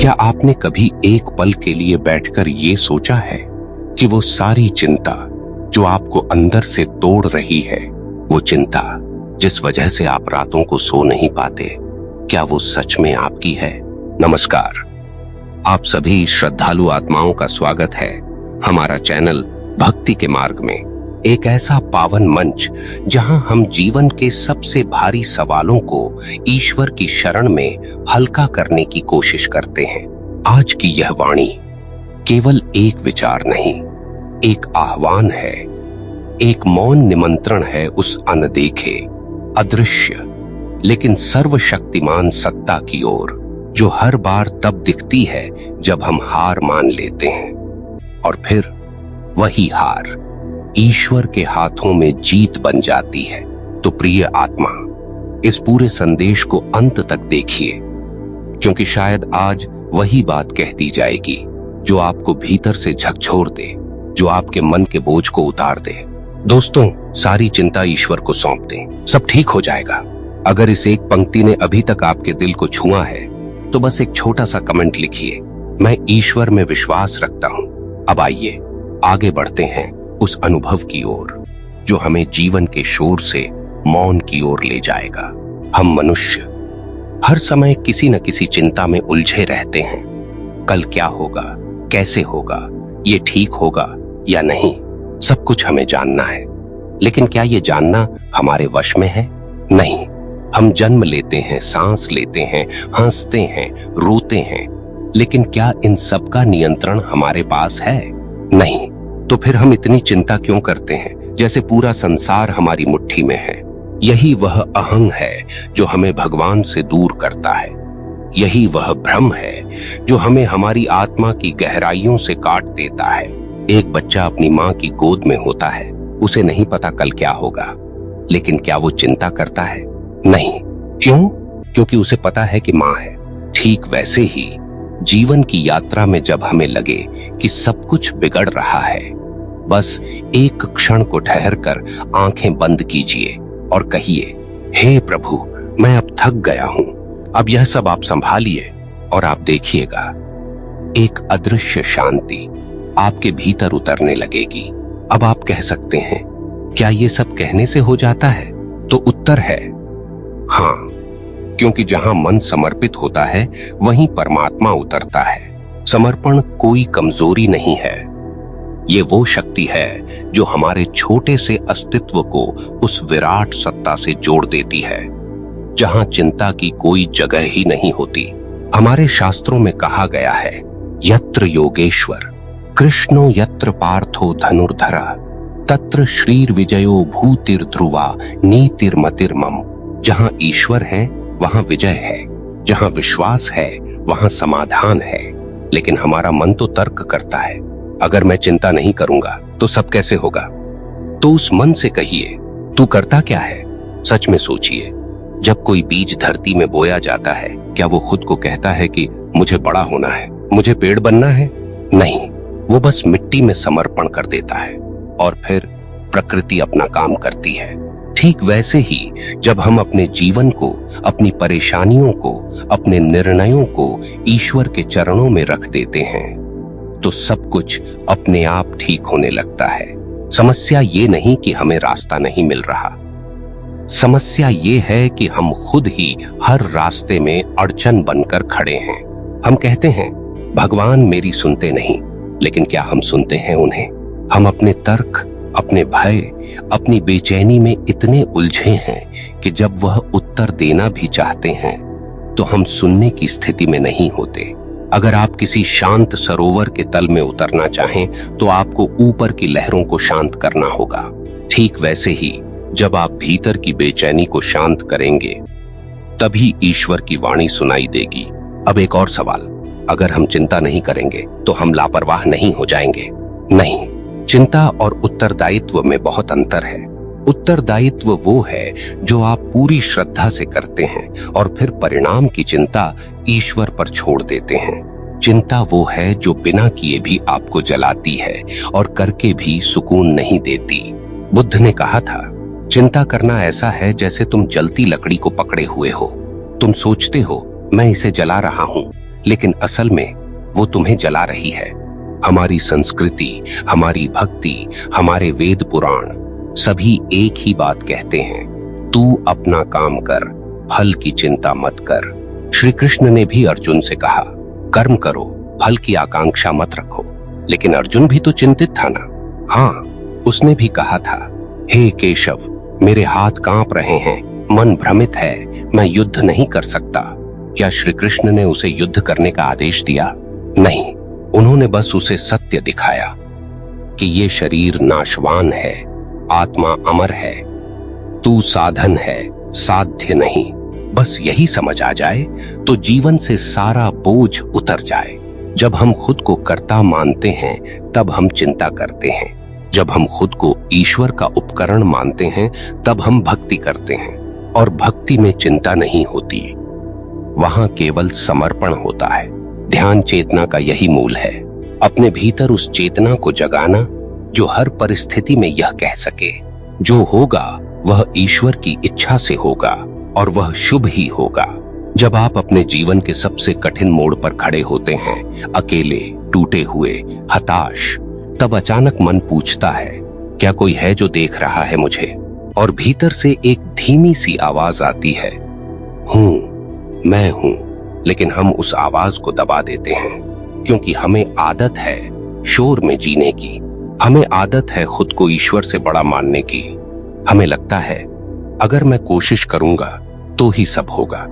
क्या आपने कभी एक पल के लिए बैठकर ये सोचा है कि वो सारी चिंता जो आपको अंदर से तोड़ रही है, वो चिंता जिस वजह से आप रातों को सो नहीं पाते, क्या वो सच में आपकी है? नमस्कार, आप सभी श्रद्धालु आत्माओं का स्वागत है हमारा चैनल भक्ति के मार्ग में, एक ऐसा पावन मंच जहां हम जीवन के सबसे भारी सवालों को ईश्वर की शरण में हल्का करने की कोशिश करते हैं। आज की यह वाणी केवल एक विचार नहीं, एक आह्वान है, एक मौन निमंत्रण है उस अनदेखे, अदृश्य लेकिन सर्वशक्तिमान सत्ता की ओर, जो हर बार तब दिखती है जब हम हार मान लेते हैं और फिर वही हार ईश्वर के हाथों में जीत बन जाती है। तो प्रिय आत्मा, इस पूरे संदेश को अंत तक देखिए, क्योंकि शायद आज वही बात कह दी जाएगी जो आपको भीतर से झकझोर दे, जो आपके मन के बोझ को उतार दे। दोस्तों, सारी चिंता ईश्वर को सौंप दें, सब ठीक हो जाएगा। अगर इस एक पंक्ति ने अभी तक आपके दिल को छुआ है तो बस एक छोटा सा कमेंट लिखिए, मैं ईश्वर में विश्वास रखता हूं। अब आइए आगे बढ़ते हैं उस अनुभव की ओर जो हमें जीवन के शोर से मौन की ओर ले जाएगा। हम मनुष्य हर समय किसी न किसी चिंता में उलझे रहते हैं। कल क्या होगा, कैसे होगा, ये ठीक होगा या नहीं, सब कुछ हमें जानना है। लेकिन क्या ये जानना हमारे वश में है? नहीं। हम जन्म लेते हैं, सांस लेते हैं, हंसते हैं, रोते हैं, लेकिन क्या इन सब का नियंत्रण हमारे पास है? नहीं। तो फिर हम इतनी चिंता क्यों करते हैं, जैसे पूरा संसार हमारी मुट्ठी में है? यही वह अहंग है जो हमें भगवान से दूर करता है। यही वह भ्रम है जो हमें हमारी आत्मा की गहराइयों से काट देता है। एक बच्चा अपनी माँ की गोद में होता है, उसे नहीं पता कल क्या होगा, लेकिन क्या वो चिंता करता है? नहीं। क्यों? क्योंकि उसे पता है कि माँ है। ठीक वैसे ही जीवन की यात्रा में जब हमें लगे कि सब कुछ बिगड़ रहा है, बस एक क्षण को ठहरकर आंखें बंद कीजिए और कहिए, हे प्रभु, मैं अब थक गया हूं, अब यह सब आप संभालिए। और आप देखिएगा एक अदृश्य शांति आपके भीतर उतरने लगेगी। अब आप कह सकते हैं, क्या ये सब कहने से हो जाता है? तो उत्तर है हाँ, क्योंकि जहां मन समर्पित होता है वहीं परमात्मा उतरता है। समर्पण कोई कमजोरी नहीं है, ये वो शक्ति है जो हमारे छोटे से अस्तित्व को उस विराट सत्ता से जोड़ देती है, जहां चिंता की कोई जगह ही नहीं होती। हमारे शास्त्रों में कहा गया है, यत्र योगेश्वर कृष्णो यत्र पार्थो धनुर्धर तत्र श्रीर विजयो भूतिर ध्रुवा नीतिर्मतिर्मम। जहां ईश्वर है वहां विजय है, जहां विश्वास है वहां समाधान है। लेकिन हमारा मन तो तर्क करता है, अगर मैं चिंता नहीं करूंगा तो सब कैसे होगा? तो उस मन से कहिए, तू करता क्या है? सच में सोचिए, जब कोई बीज धरती में बोया जाता है, क्या वो खुद को कहता है कि मुझे बड़ा होना है, मुझे पेड़ बनना है? नहीं, वो बस मिट्टी में समर्पण कर देता है और फिर प्रकृति अपना काम करती है। ठीक वैसे ही जब हम अपने जीवन को, अपनी परेशानियों को, अपने निर्णयों को ईश्वर के चरणों में रख देते हैं तो सब कुछ अपने आप ठीक होने लगता है। समस्या ये नहीं कि हमें रास्ता नहीं मिल रहा, समस्या ये है कि हम खुद ही हर रास्ते में अड़चन बनकर खड़े हैं। हम कहते हैं, भगवान मेरी सुनते नहीं, लेकिन क्या हम सुनते हैं उन्हें? हम अपने तर्क, अपने भय, अपनी बेचैनी में इतने उलझे हैं कि जब वह उत्तर देना भी चाहते हैं तो हम सुनने की स्थिति में नहीं होते। अगर आप किसी शांत सरोवर के तल में उतरना चाहें तो आपको ऊपर की लहरों को शांत करना होगा। ठीक वैसे ही जब आप भीतर की बेचैनी को शांत करेंगे तभी ईश्वर की वाणी सुनाई देगी। अब एक और सवाल, अगर हम चिंता नहीं करेंगे तो हम लापरवाह नहीं हो जाएंगे? नहीं। चिंता और उत्तरदायित्व में बहुत अंतर है। उत्तरदायित्व वो है जो आप पूरी श्रद्धा से करते हैं और फिर परिणाम की चिंता ईश्वर पर छोड़ देते हैं। चिंता वो है जो बिना किए भी आपको जलाती है और करके भी सुकून नहीं देती। बुद्ध ने कहा था, चिंता करना ऐसा है जैसे तुम जलती लकड़ी को पकड़े हुए हो। तुम सोचते हो मैं इसे जला रहा हूं, लेकिन असल में वो तुम्हें जला रही है। हमारी संस्कृति, हमारी भक्ति, हमारे वेद पुराण सभी एक ही बात कहते हैं, तू अपना काम कर, फल की चिंता मत कर। श्री कृष्ण ने भी अर्जुन से कहा, कर्म करो, फल की आकांक्षा मत रखो। लेकिन अर्जुन भी तो चिंतित था ना। हाँ, उसने भी कहा था, हे केशव, मेरे हाथ कांप रहे हैं, मन भ्रमित है, मैं युद्ध नहीं कर सकता। क्या श्री कृष्ण ने उसे युद्ध करने का आदेश दिया? नहीं, उन्होंने बस उसे सत्य दिखाया कि ये शरीर नाशवान है, आत्मा अमर है, तू साधन है, साध्य नहीं। बस यही समझ आ जाए तो जीवन से सारा बोझ उतर जाए। जब हम खुद को कर्ता मानते हैं तब हम चिंता करते हैं, जब हम खुद को ईश्वर का उपकरण मानते हैं तब हम भक्ति करते हैं। और भक्ति में चिंता नहीं होती, वहां केवल समर्पण होता है। ध्यान चेतना का यही मूल है, अपने भीतर उस चेतना को जगाना जो हर परिस्थिति में यह कह सके, जो होगा वह ईश्वर की इच्छा से होगा और वह शुभ ही होगा। जब आप अपने जीवन के सबसे कठिन मोड़ पर खड़े होते हैं, अकेले, टूटे हुए, हताश, तब अचानक मन पूछता है, क्या कोई है जो देख रहा है मुझे? और भीतर से एक धीमी सी आवाज आती है, मैं हूं। लेकिन हम उस आवाज को दबा देते हैं, क्योंकि हमें आदत है शोर में जीने की, हमें आदत है खुद को ईश्वर से बड़ा मानने की। हमें लगता है अगर मैं कोशिश करूंगा तो ही सब होगा,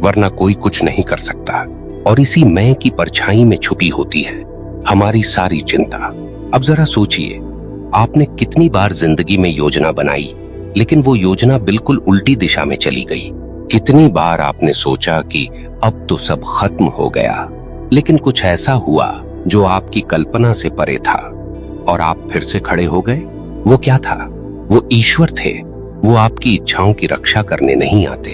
वरना कोई कुछ नहीं कर सकता। और इसी मैं की परछाई में छुपी होती है हमारी सारी चिंता। अब जरा सोचिए, आपने कितनी बार जिंदगी में योजना बनाई, लेकिन वो योजना बिल्कुल उल्टी दिशा में चली गई। कितनी बार आपने सोचा कि अब तो सब खत्म हो गया, लेकिन कुछ ऐसा हुआ जो आपकी कल्पना से परे था और आप फिर से खड़े हो गए। वो क्या था? वो ईश्वर थे। वो आपकी इच्छाओं की रक्षा करने नहीं आते,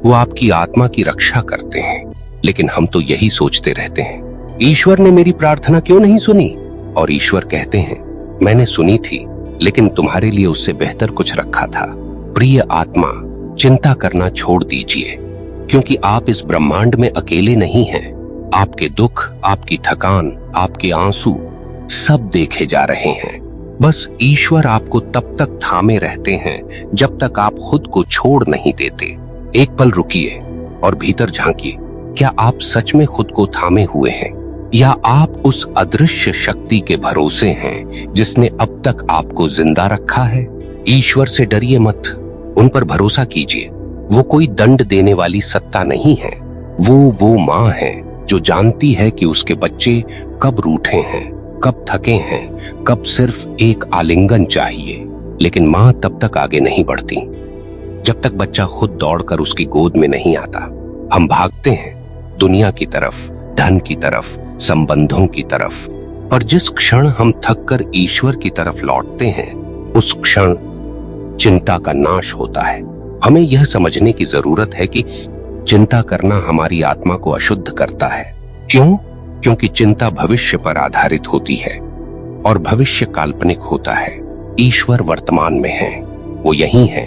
वो आपकी आत्मा की रक्षा करते हैं। लेकिन हम तो यही सोचते रहते हैं, ईश्वर ने मेरी प्रार्थना क्यों नहीं सुनी? और ईश्वर कहते हैं, मैंने सुनी थी, लेकिन तुम्हारे लिए उससे बेहतर कुछ रखा था। प्रिय आत्मा, चिंता करना छोड़ दीजिए, क्योंकि आप इस ब्रह्मांड में अकेले नहीं हैं। आपके दुख, आपकी थकान, आपके आंसू सब देखे जा रहे हैं। बस ईश्वर आपको तब तक थामे रहते हैं जब तक आप खुद को छोड़ नहीं देते। एक पल रुकिए और भीतर झांकिए, क्या आप सच में खुद को थामे हुए हैं, या आप उस अदृश्य शक्ति के भरोसे हैं जिसने अब तक आपको जिंदा रखा है? ईश्वर से डरिए मत, उन पर भरोसा कीजिए। वो कोई दंड देने वाली सत्ता नहीं है। वो माँ है जो जानती है कि उसके बच्चे कब रूठे हैं, कब थके हैं, कब सिर्फ एक आलिंगन चाहिए। लेकिन माँ तब तक आगे नहीं बढ़ती जब तक बच्चा खुद दौड़कर उसकी गोद में नहीं आता। हम भागते हैं दुनिया की तरफ, धन की तरफ, संबंधों की तरफ, और जिस क्षण हम थककर ईश्वर की तरफ लौटते हैं, उस क्षण चिंता का नाश होता है। हमें यह समझने की जरूरत है कि चिंता करना हमारी आत्मा को अशुद्ध करता है। क्यों? क्योंकि चिंता भविष्य पर आधारित होती है और भविष्य काल्पनिक होता है। ईश्वर वर्तमान में है, वो यही है,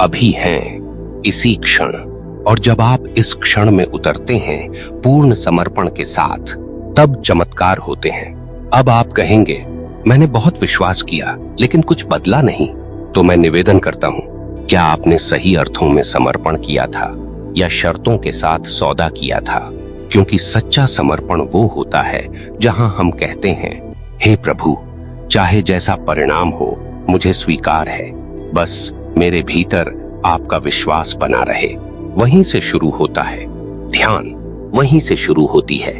अभी हैं, इसी क्षण। और जब आप इस क्षण में उतरते हैं पूर्ण समर्पण के साथ, तब चमत्कार होते हैं। अब आप कहेंगे, मैंने बहुत विश्वास किया लेकिन कुछ बदला नहीं। तो मैं निवेदन करता हूं, क्या आपने सही अर्थों में समर्पण किया था या शर्तों के साथ सौदा किया था? क्योंकि सच्चा समर्पण वो होता है जहां हम कहते हैं, हे प्रभु, चाहे जैसा परिणाम हो मुझे स्वीकार है, बस मेरे भीतर आपका विश्वास बना रहे। वहीं से शुरू होता है ध्यान, वहीं से शुरू होती है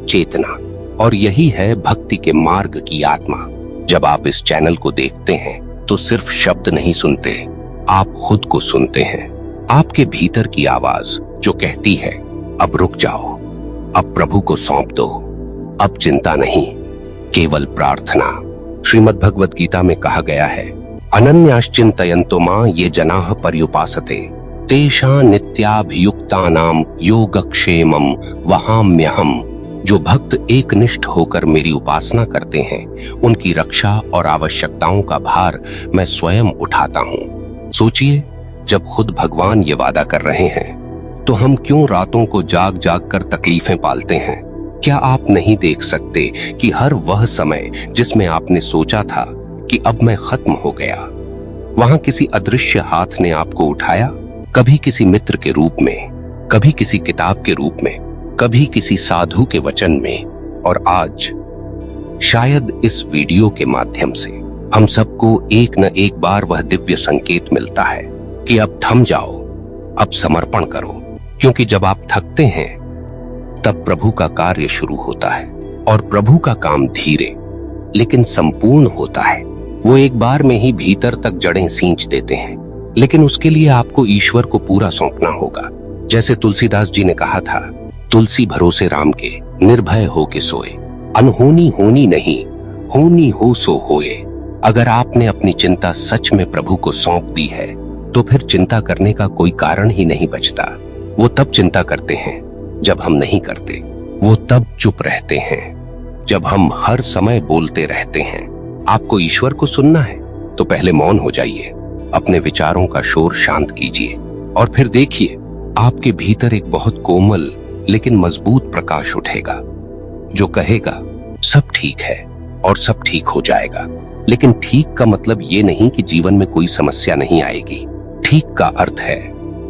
चेतना, और यही है भक्ति के मार्ग की आत्मा। जब आप इस चैनल को देखते हैं तो सिर्फ शब्द नहीं सुनते, आप खुद को सुनते हैं। आपके भीतर की आवाज जो कहती है, अब रुक जाओ, अब प्रभु को सौंप दो, अब चिंता नहीं, केवल प्रार्थना। श्रीमद् भगवद गीता में कहा गया है, अनन्याश्चिन्तयन्तो मां ये जनाः पर्युपासते तेषां नित्याभियुक्तानां योगक्षेमं वहाम्यहम्। जो भक्त एकनिष्ठ होकर मेरी उपासना करते हैं, उनकी रक्षा और आवश्यकताओं का भार मैं स्वयं उठाता हूँ। सोचिए, जब खुद भगवान ये वादा कर रहे हैं तो हम क्यों रातों को जाग जाग कर तकलीफें पालते हैं? क्या आप नहीं देख सकते कि हर वह समय जिसमें आपने सोचा था कि अब मैं खत्म हो गया, वहां किसी अदृश्य हाथ ने आपको उठाया, कभी किसी मित्र के रूप में, कभी किसी किताब के रूप में, कभी किसी साधु के वचन में, और आज शायद इस वीडियो के माध्यम से हम सबको एक न एक बार वह दिव्य संकेत मिलता है कि अब थम जाओ, अब समर्पण करो, क्योंकि जब आप थकते हैं तब प्रभु का कार्य शुरू होता है। और प्रभु का काम धीरे लेकिन संपूर्ण होता है। वो एक बार में ही भीतर तक जड़ें सींच देते हैं, लेकिन उसके लिए आपको ईश्वर को पूरा सौंपना होगा। जैसे तुलसीदास जी ने कहा था, तुलसी भरोसे राम के, निर्भय हो के सोए, अनहोनी होनी नहीं, होनी हो सो होए। अगर आपने अपनी चिंता सच में प्रभु को सौंप दी है तो फिर चिंता करने का कोई कारण ही नहीं बचता। वो तब चिंता करते हैं जब हम नहीं करते, वो तब चुप रहते हैं जब हम हर समय बोलते रहते हैं। आपको ईश्वर को सुनना है तो पहले मौन हो जाइए, अपने विचारों का शोर शांत कीजिए और फिर देखिए आपके भीतर एक बहुत कोमल लेकिन मजबूत प्रकाश उठेगा जो कहेगा सब ठीक है और सब ठीक हो जाएगा। लेकिन ठीक का मतलब ये नहीं कि जीवन में कोई समस्या नहीं आएगी। ठीक का अर्थ है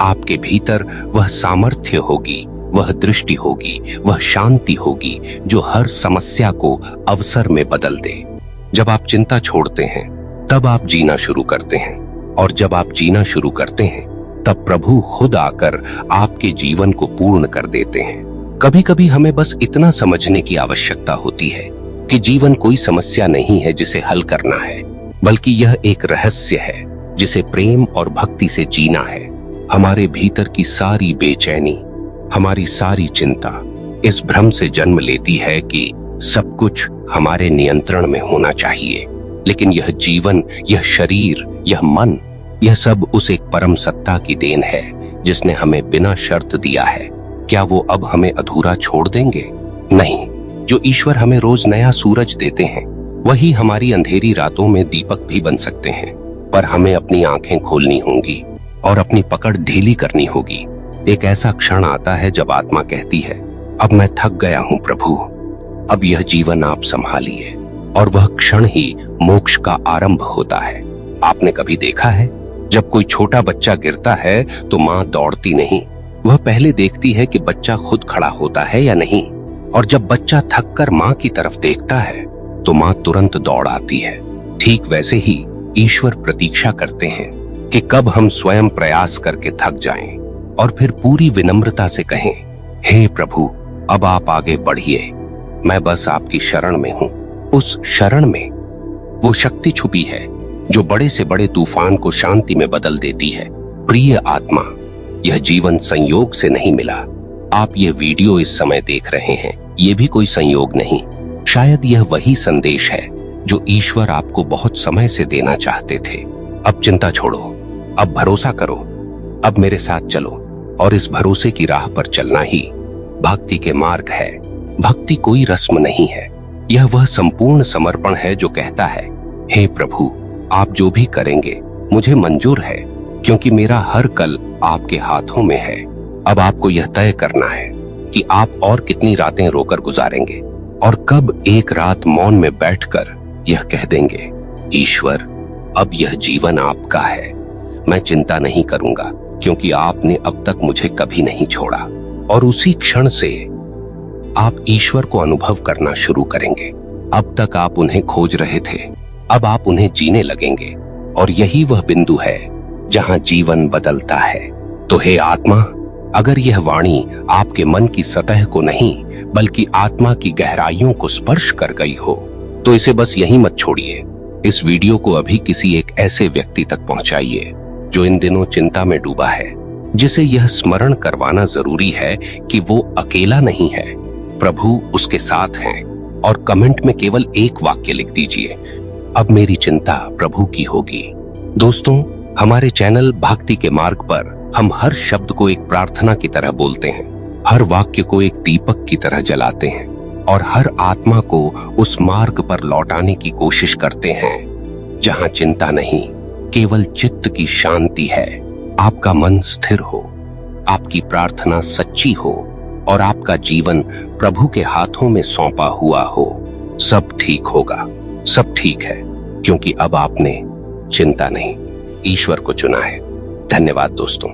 आपके भीतर वह सामर्थ्य होगी, वह दृष्टि होगी, वह शांति होगी जो हर समस्या को अवसर में बदल दे। जब आप चिंता छोड़ते हैं तब आप जीना शुरू करते हैं, और जब आप जीना शुरू करते हैं तब प्रभु खुद आकर आपके जीवन को पूर्ण कर देते हैं। कभी कभी हमें बस इतना समझने की आवश्यकता होती है कि जीवन कोई समस्या नहीं है जिसे हल करना है, बल्कि यह एक रहस्य है जिसे प्रेम और भक्ति से जीना है। हमारे भीतर की सारी बेचैनी, हमारी सारी चिंता इस भ्रम से जन्म लेती है कि सब कुछ हमारे नियंत्रण में होना चाहिए। लेकिन यह जीवन, यह शरीर, यह मन, यह सब उस एक परम सत्ता की देन है जिसने हमें बिना शर्त दिया है। क्या वो अब हमें अधूरा छोड़ देंगे? नहीं। जो ईश्वर हमें रोज नया सूरज देते हैं वही हमारी अंधेरी रातों में दीपक भी बन सकते हैं, पर हमें अपनी आंखें खोलनी होंगी और अपनी पकड़ ढीली करनी होगी। एक ऐसा क्षण आता है जब आत्मा कहती है, अब मैं थक गया हूं प्रभु, अब यह जीवन आप संभालिए, और वह क्षण ही मोक्ष का आरंभ होता है। आपने कभी देखा है जब कोई छोटा बच्चा गिरता है तो माँ दौड़ती नहीं, वह पहले देखती है कि बच्चा खुद खड़ा होता है या नहीं, और जब बच्चा थक कर माँ की तरफ देखता है तो माँ तुरंत दौड़ आती है। ठीक वैसे ही ईश्वर प्रतीक्षा करते हैं कि कब हम स्वयं प्रयास करके थक जाएं और फिर पूरी विनम्रता से कहें, हे प्रभु अब आप आगे बढ़िए, मैं बस आपकी शरण में हूं। उस शरण में वो शक्ति छुपी है जो बड़े से बड़े तूफान को शांति में बदल देती है। प्रिय आत्मा, यह जीवन संयोग से नहीं मिला। आप ये वीडियो इस समय देख रहे हैं, ये भी कोई संयोग नहीं। शायद यह वही संदेश है जो ईश्वर आपको बहुत समय से देना चाहते थे। अब चिंता छोड़ो, अब भरोसा करो, अब मेरे साथ चलो, और इस भरोसे की राह पर चलना ही भक्ति के मार्ग है। भक्ति कोई रस्म नहीं है, यह वह संपूर्ण समर्पण है जो कहता है, हे प्रभु आप जो भी करेंगे मुझे मंजूर है, क्योंकि मेरा हर कल आपके हाथों में है। अब आपको यह तय करना है कि आप और कितनी रातें रोकर गुजारेंगे और कब एक रात मौन में बैठकर यह कह देंगे, ईश्वर अब यह जीवन आपका है, मैं चिंता नहीं करूंगा क्योंकि आपने अब तक मुझे कभी नहीं छोड़ा। और उसी क्षण से आप ईश्वर को अनुभव करना शुरू करेंगे। अब तक आप उन्हें खोज रहे थे, अब आप उन्हें जीने लगेंगे, और यही वह बिंदु है जहां जीवन बदलता है। तो हे आत्मा, अगर यह वाणी आपके मन की सतह को नहीं बल्कि आत्मा की गहराइयों को स्पर्श कर गई हो तो इसे बस यहीं मत छोड़िए। इस वीडियो को अभी किसी एक ऐसे व्यक्ति तक पहुंचाइए जो इन दिनों चिंता में डूबा है, जिसे यह स्मरण करवाना जरूरी है कि वो अकेला नहीं है, प्रभु उसके साथ हैं। और कमेंट में केवल एक वाक्य लिख दीजिए, अब मेरी चिंता प्रभु की होगी। दोस्तों, हमारे चैनल भक्ति के मार्ग पर हम हर शब्द को एक प्रार्थना की तरह बोलते हैं, हर वाक्य को एक दीपक की तरह जलाते हैं और हर आत्मा को उस मार्ग पर लौटाने की कोशिश करते हैं जहां चिंता नहीं, केवल चित्त की शांति है। आपका मन स्थिर हो, आपकी प्रार्थना सच्ची हो और आपका जीवन प्रभु के हाथों में सौंपा हुआ हो, सब ठीक होगा। सब ठीक है, क्योंकि अब आपने चिंता नहीं, ईश्वर को चुना है। धन्यवाद दोस्तों।